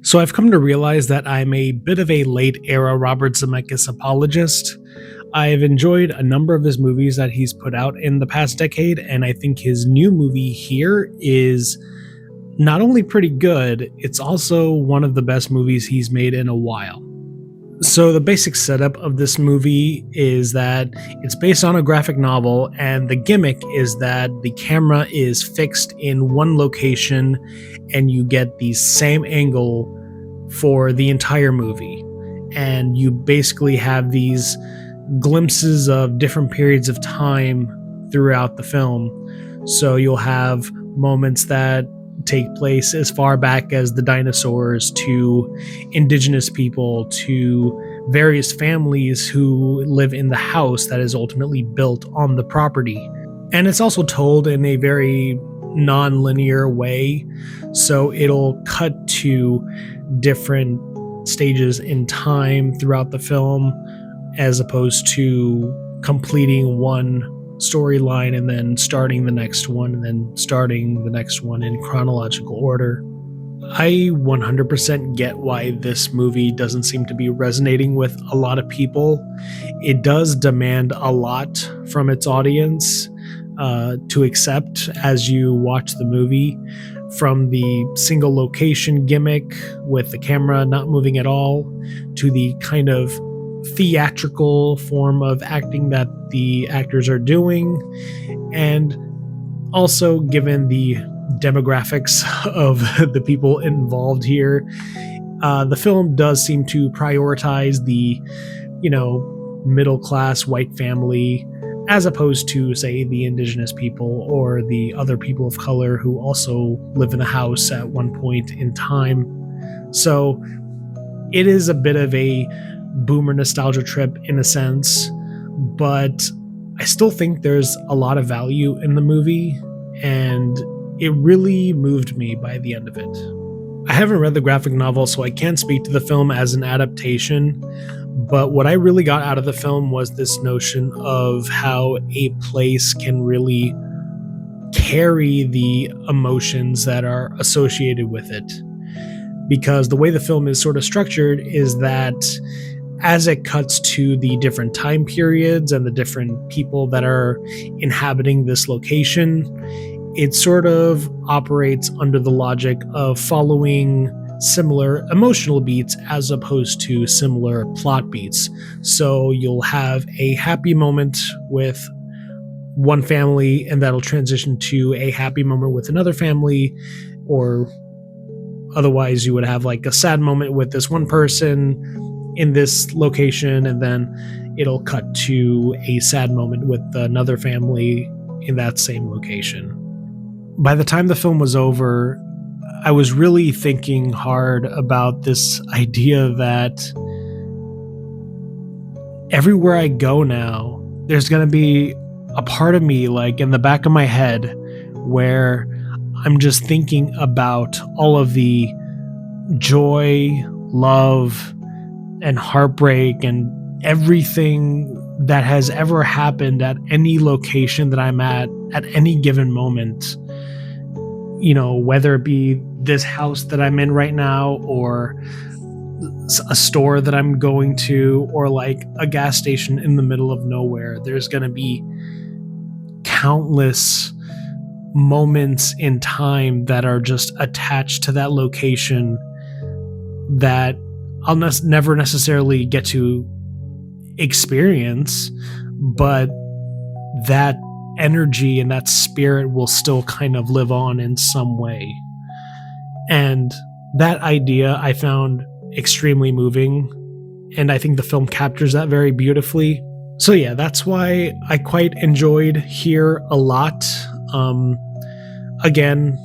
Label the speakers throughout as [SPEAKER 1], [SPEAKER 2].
[SPEAKER 1] So I've come to realize that I'm a bit of a late era Robert Zemeckis apologist. I've enjoyed a number of his movies that he's put out in the past decade, and I think his new movie here is not only pretty good, it's also one of the best movies he's made in a while. So, the basic setup of this movie is that it's based on a graphic novel, and the gimmick is that the camera is fixed in one location and you get the same angle for the entire movie. And you basically have these glimpses of different periods of time throughout the film. So, you'll have moments that take place as far back as the dinosaurs to indigenous people to various families who live in the house that is ultimately built on the property. And it's also told in a very non-linear way, so it'll cut to different stages in time throughout the film as opposed to completing one storyline and then starting the next one and then starting the next one in chronological order. I 100% get why this movie doesn't seem to be resonating with a lot of people. It does demand a lot from its audience to accept as you watch the movie, from the single location gimmick with the camera not moving at all to the kind of theatrical form of acting that the actors are doing, and also given the demographics of the people involved here, the film does seem to prioritize the, middle class white family as opposed to, say, the indigenous people or the other people of color who also live in the house at one point in time. So it is a bit of a boomer nostalgia trip in a sense, but I still think there's a lot of value in the movie, and it really moved me by the end of it. I haven't read the graphic novel, so I can't speak to the film as an adaptation, but what I really got out of the film was this notion of how a place can really carry the emotions that are associated with it. Because the way the film is sort of structured is that as it cuts to the different time periods and the different people that are inhabiting this location, it sort of operates under the logic of following similar emotional beats as opposed to similar plot beats. So you'll have a happy moment with one family, and that'll transition to a happy moment with another family, or otherwise you would have like a sad moment with this one person in this location, and then it'll cut to a sad moment with another family in that same location. By the time the film was over, I was really thinking hard about this idea that everywhere I go now, there's going to be a part of me, like in the back of my head, where I'm just thinking about all of the joy, love, and heartbreak and everything that has ever happened at any location that I'm at any given moment. Whether it be this house that I'm in right now, or a store that I'm going to, or like a gas station in the middle of nowhere. There's going to be countless moments in time that are just attached to that location that I'll never necessarily get to experience, but that energy and that spirit will still kind of live on in some way. And that idea I found extremely moving, and I think the film captures that very beautifully. So yeah, that's why I quite enjoyed Here a lot. Again,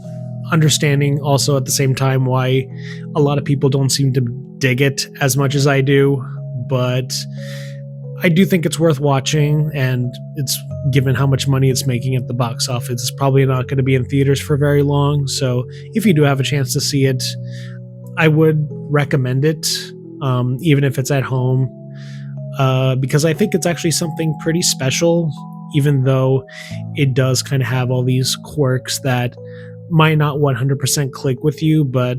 [SPEAKER 1] understanding also at the same time why a lot of people don't seem to dig it as much as I do, but I do think it's worth watching, and it's, given how much money it's making at the box office, it's probably not going to be in theaters for very long. So if you do have a chance to see it, I would recommend it, even if it's at home, because I think it's actually something pretty special, even though it does kind of have all these quirks that might not 100% click with you, but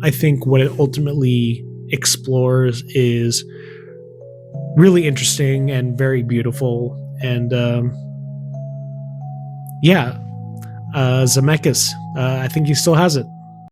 [SPEAKER 1] I think what it ultimately explores is really interesting and very beautiful. And yeah, Zemeckis, I think he still has it.